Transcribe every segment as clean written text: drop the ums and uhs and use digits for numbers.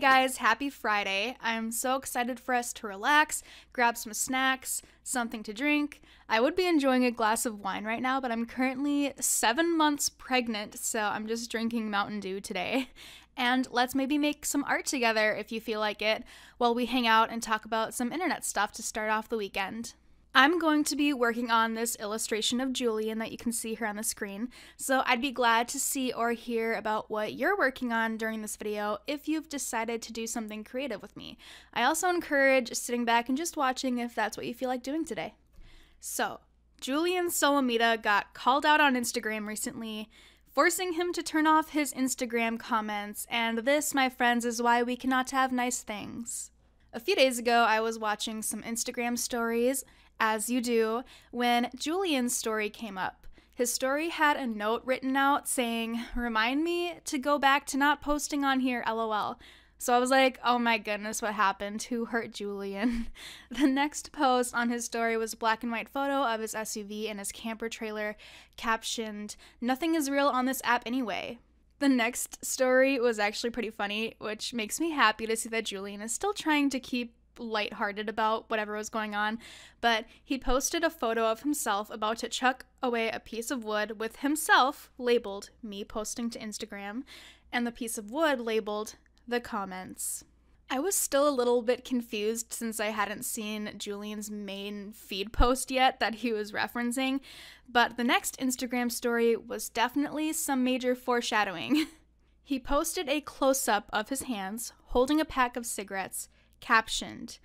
guys, happy Friday. I'm so excited for us to relax, grab some snacks, something to drink. I would be enjoying a glass of wine right now, but I'm currently 7 months pregnant, so I'm just drinking Mountain Dew today. And let's maybe make some art together if you feel like it, while we hang out and talk about some internet stuff to start off the weekend. I'm going to be working on this illustration of Julien that you can see here on the screen, so I'd be glad to see or hear about what you're working on during this video if you've decided to do something creative with me. I also encourage sitting back and just watching if that's what you feel like doing today. So, Julien Solomita got called out on Instagram recently, forcing him to turn off his Instagram comments, and this, my friends, is why we cannot have nice things. A few days ago, I was watching some Instagram stories, as you do, when Julien's story came up. His story had a note written out saying, "Remind me to go back to not posting on here, lol." So I was like, oh my goodness, what happened? Who hurt Julien? The next post on his story was a black and white photo of his SUV and his camper trailer, captioned, "Nothing is real on this app anyway." The next story was actually pretty funny, which makes me happy to see that Julien is still trying to keep lighthearted about whatever was going on, but he posted a photo of himself about to chuck away a piece of wood with himself labeled "me posting to Instagram" and the piece of wood labeled "the comments." I was still a little bit confused since I hadn't seen Julien's main feed post yet that he was referencing, but the next Instagram story was definitely some major foreshadowing. He posted a close-up of his hands holding a pack of cigarettes, captioned,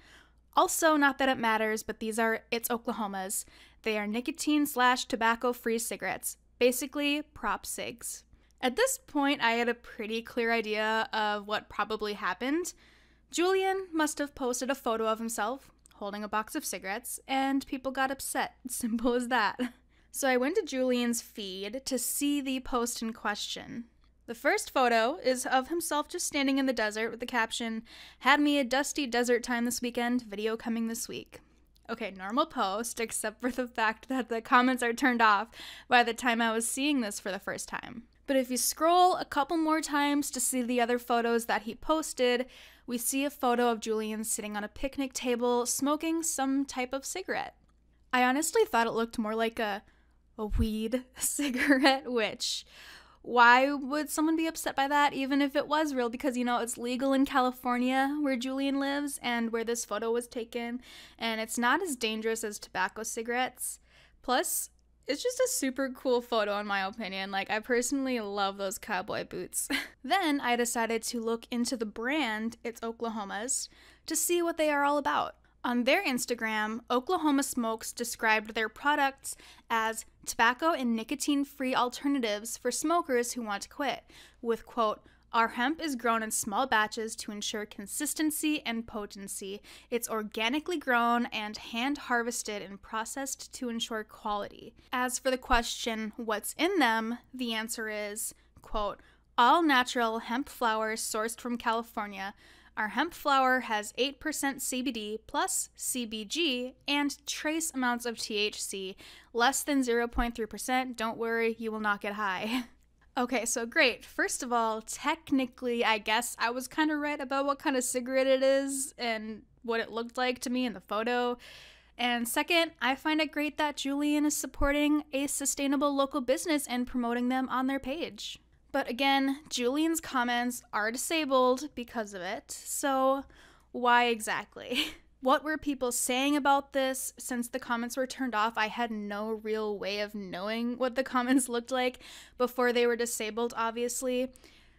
"Also, not that it matters, but these are It's Oklahoma's. They are nicotine/tobacco-free cigarettes. Basically, prop cigs." At this point, I had a pretty clear idea of what probably happened. Julien must have posted a photo of himself holding a box of cigarettes, and people got upset. Simple as that. So I went to Julien's feed to see the post in question. The first photo is of himself just standing in the desert with the caption, "Had me a dusty desert time this weekend, video coming this week." Okay, normal post, except for the fact that the comments are turned off by the time I was seeing this for the first time. But if you scroll a couple more times to see the other photos that he posted, we see a photo of Julien sitting on a picnic table smoking some type of cigarette. I honestly thought it looked more like a weed cigarette, which... why would someone be upset by that, even if it was real? Because, it's legal in California, where Julien lives, and where this photo was taken, and it's not as dangerous as tobacco cigarettes. Plus, it's just a super cool photo, in my opinion. I personally love those cowboy boots. Then, I decided to look into the brand, It's Oklahoma's, to see what they are all about. On their Instagram, Oklahoma Smokes described their products as tobacco and nicotine-free alternatives for smokers who want to quit, with, quote, "Our hemp is grown in small batches to ensure consistency and potency. It's organically grown and hand-harvested and processed to ensure quality." As for the question, what's in them, the answer is, quote, "All natural hemp flower sourced from California. Our hemp flower has 8% CBD plus CBG and trace amounts of THC, less than 0.3%. Don't worry, you will not get high." Okay, so great. First of all, technically, I guess I was kind of right about what kind of cigarette it is and what it looked like to me in the photo. And second, I find it great that Julien is supporting a sustainable local business and promoting them on their page. But again, Julien's comments are disabled because of it, so why exactly? What were people saying about this? Since the comments were turned off, I had no real way of knowing what the comments looked like before they were disabled, obviously.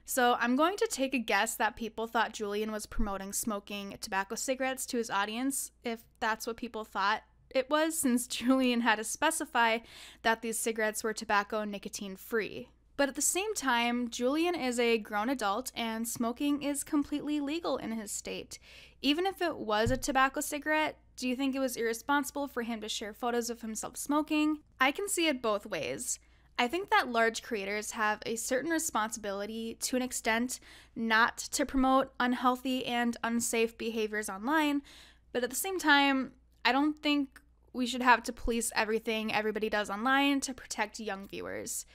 So I'm going to take a guess that people thought Julien was promoting smoking tobacco cigarettes to his audience, if that's what people thought it was, since Julien had to specify that these cigarettes were tobacco and nicotine-free. But at the same time, Julien is a grown adult and smoking is completely legal in his state. Even if it was a tobacco cigarette, do you think it was irresponsible for him to share photos of himself smoking? I can see it both ways. I think that large creators have a certain responsibility to an extent not to promote unhealthy and unsafe behaviors online, but at the same time, I don't think we should have to police everything everybody does online to protect young viewers.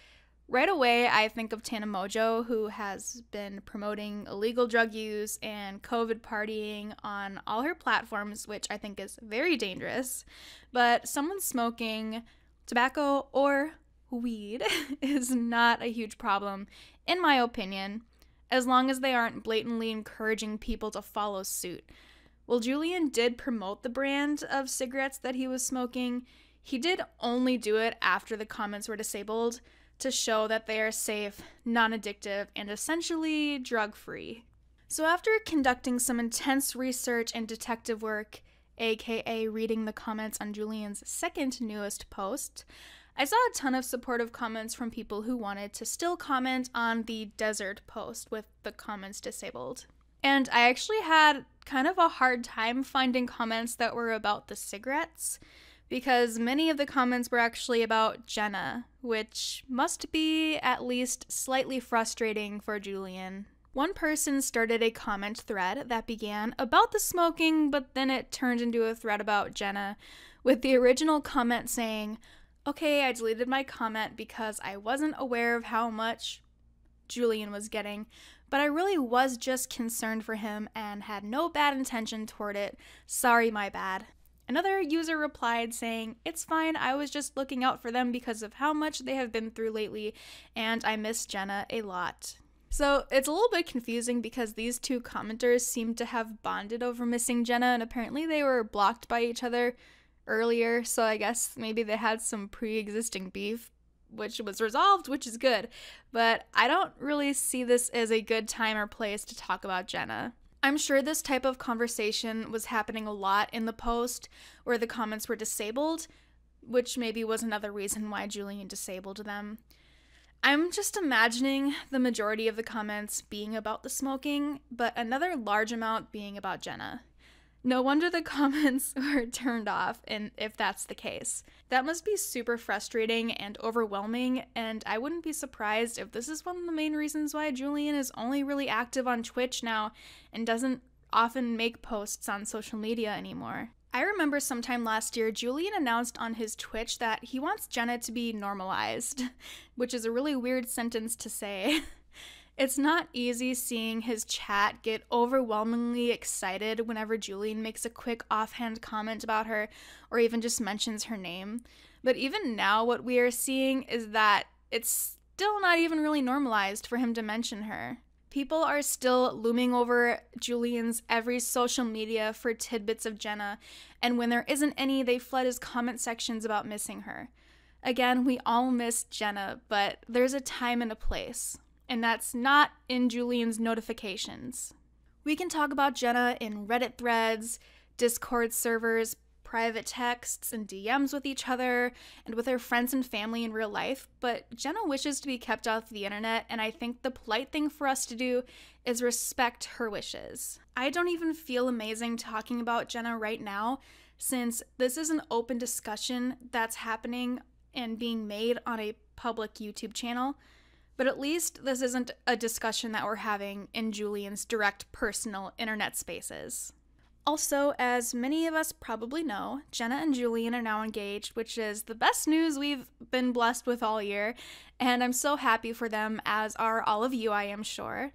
Right away, I think of Tana Mojo, who has been promoting illegal drug use and COVID partying on all her platforms, which I think is very dangerous. But someone smoking tobacco or weed is not a huge problem, in my opinion, as long as they aren't blatantly encouraging people to follow suit. While Julien did promote the brand of cigarettes that he was smoking, he did only do it after the comments were disabled to show that they are safe, non-addictive, and essentially drug-free. So after conducting some intense research and detective work, aka reading the comments on Julien's second newest post, I saw a ton of supportive comments from people who wanted to still comment on the desert post with the comments disabled. And I actually had kind of a hard time finding comments that were about the cigarettes, because many of the comments were actually about Jenna, which must be at least slightly frustrating for Julien. One person started a comment thread that began about the smoking, but then it turned into a thread about Jenna, with the original comment saying, "Okay, I deleted my comment because I wasn't aware of how much Julien was getting, but I really was just concerned for him and had no bad intention toward it. Sorry, my bad." Another user replied saying, "It's fine, I was just looking out for them because of how much they have been through lately, and I miss Jenna a lot." So it's a little bit confusing because these two commenters seem to have bonded over missing Jenna, and apparently they were blocked by each other earlier, so I guess maybe they had some pre-existing beef, which was resolved, which is good. But I don't really see this as a good time or place to talk about Jenna. I'm sure this type of conversation was happening a lot in the post where the comments were disabled, which maybe was another reason why Julien disabled them. I'm just imagining the majority of the comments being about the smoking, but another large amount being about Jenna. No wonder the comments were turned off, and if that's the case. That must be super frustrating and overwhelming, and I wouldn't be surprised if this is one of the main reasons why Julien is only really active on Twitch now and doesn't often make posts on social media anymore. I remember sometime last year, Julien announced on his Twitch that he wants Jenna to be normalized, which is a really weird sentence to say. It's not easy seeing his chat get overwhelmingly excited whenever Julien makes a quick offhand comment about her or even just mentions her name. But even now, what we are seeing is that it's still not even really normalized for him to mention her. People are still looming over Julien's every social media for tidbits of Jenna, and when there isn't any, they flood his comment sections about missing her. Again, we all miss Jenna, but there's a time and a place. And that's not in Julien's notifications. We can talk about Jenna in Reddit threads, Discord servers, private texts, and DMs with each other, and with her friends and family in real life, but Jenna wishes to be kept off the internet, and I think the polite thing for us to do is respect her wishes. I don't even feel amazing talking about Jenna right now, since this is an open discussion that's happening and being made on a public YouTube channel. But at least this isn't a discussion that we're having in Julien's direct personal internet spaces. Also, as many of us probably know, Jenna and Julien are now engaged, which is the best news we've been blessed with all year, and I'm so happy for them, as are all of you, I am sure.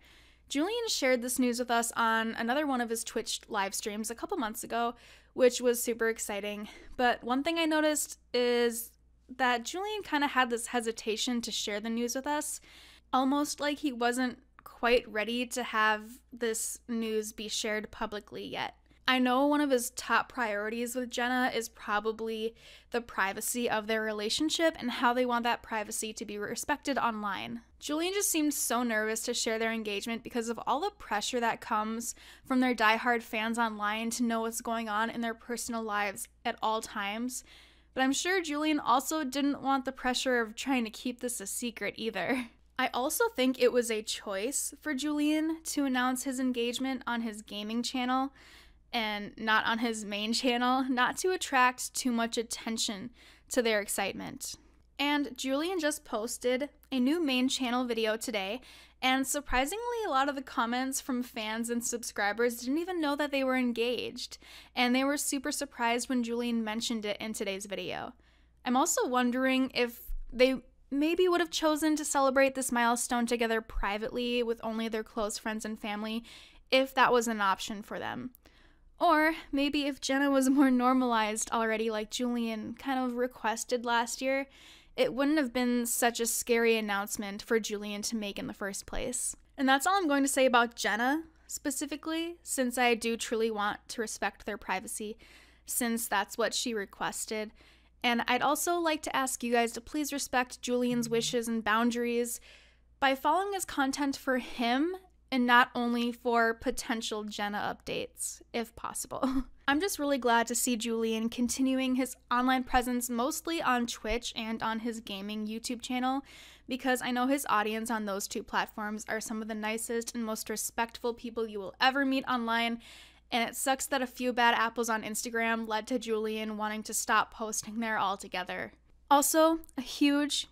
Julien shared this news with us on another one of his Twitch live streams a couple months ago, which was super exciting. But one thing I noticed is that Julien kind of had this hesitation to share the news with us, almost like he wasn't quite ready to have this news be shared publicly yet. I know one of his top priorities with Jenna is probably the privacy of their relationship and how they want that privacy to be respected online. Julien just seemed so nervous to share their engagement because of all the pressure that comes from their diehard fans online to know what's going on in their personal lives at all times. But I'm sure Julien also didn't want the pressure of trying to keep this a secret either. I also think it was a choice for Julien to announce his engagement on his gaming channel and not on his main channel, not to attract too much attention to their excitement. And Julien just posted a new main channel video today, and surprisingly, a lot of the comments from fans and subscribers didn't even know that they were engaged, and they were super surprised when Julien mentioned it in today's video. I'm also wondering if they maybe would have chosen to celebrate this milestone together privately with only their close friends and family if that was an option for them. Or maybe if Jenna was more normalized already, like Julien kind of requested last year, it wouldn't have been such a scary announcement for Julien to make in the first place. And that's all I'm going to say about Jenna specifically, since I do truly want to respect their privacy, since that's what she requested. And I'd also like to ask you guys to please respect Julien's wishes and boundaries by following his content for him and not only for potential Jenna updates, if possible. I'm just really glad to see Julien continuing his online presence mostly on Twitch and on his gaming YouTube channel, because I know his audience on those two platforms are some of the nicest and most respectful people you will ever meet online, and it sucks that a few bad apples on Instagram led to Julien wanting to stop posting there altogether. Also, a huge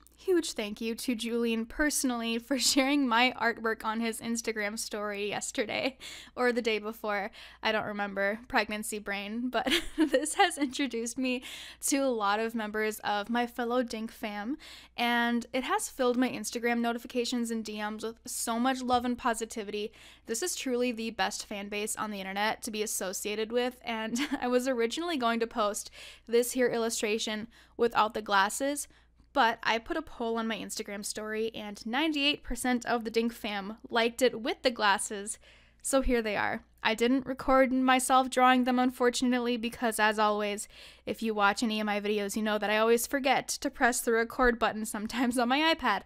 thank you to Julien personally for sharing my artwork on his Instagram story yesterday, or the day before, I don't remember, pregnancy brain, but this has introduced me to a lot of members of my fellow Dink fam, and it has filled my Instagram notifications and DMs with so much love and positivity. This is truly the best fan base on the internet to be associated with, and I was originally going to post this here illustration without the glasses, but I put a poll on my Instagram story and 98% of the Dink fam liked it with the glasses, so here they are. I didn't record myself drawing them, unfortunately, because as always, if you watch any of my videos, you know that I always forget to press the record button sometimes on my iPad.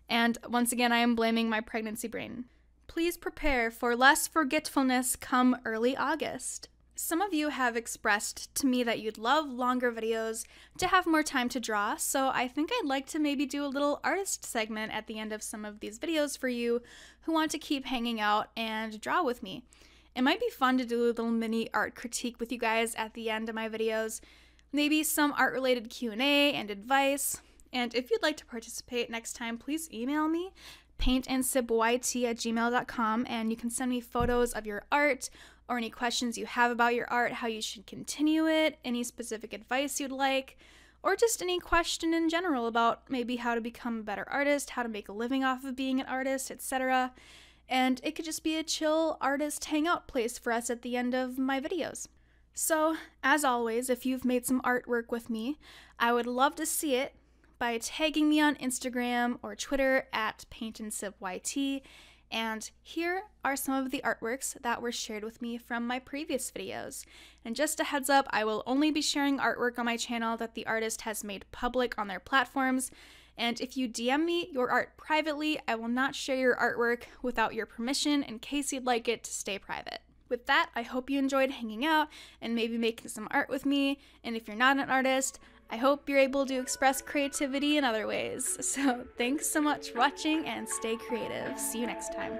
And once again, I am blaming my pregnancy brain. Please prepare for less forgetfulness come early August. Some of you have expressed to me that you'd love longer videos to have more time to draw, so I think I'd like to maybe do a little artist segment at the end of some of these videos for you who want to keep hanging out and draw with me. It might be fun to do a little mini art critique with you guys at the end of my videos, maybe some art-related Q&A and advice, and if you'd like to participate next time, please email me, paintandsipyt@gmail.com, and you can send me photos of your art or any questions you have about your art, how you should continue it, any specific advice you'd like, or just any question in general about maybe how to become a better artist, how to make a living off of being an artist, etc. And it could just be a chill artist hangout place for us at the end of my videos. So, as always, if you've made some artwork with me, I would love to see it by tagging me on Instagram or Twitter at paintandsipyt. And here are some of the artworks that were shared with me from my previous videos. And just a heads up, I will only be sharing artwork on my channel that the artist has made public on their platforms. And if you DM me your art privately, I will not share your artwork without your permission in case you'd like it to stay private. With that, I hope you enjoyed hanging out and maybe making some art with me. And if you're not an artist, I hope you're able to express creativity in other ways. So thanks so much for watching and stay creative. See you next time.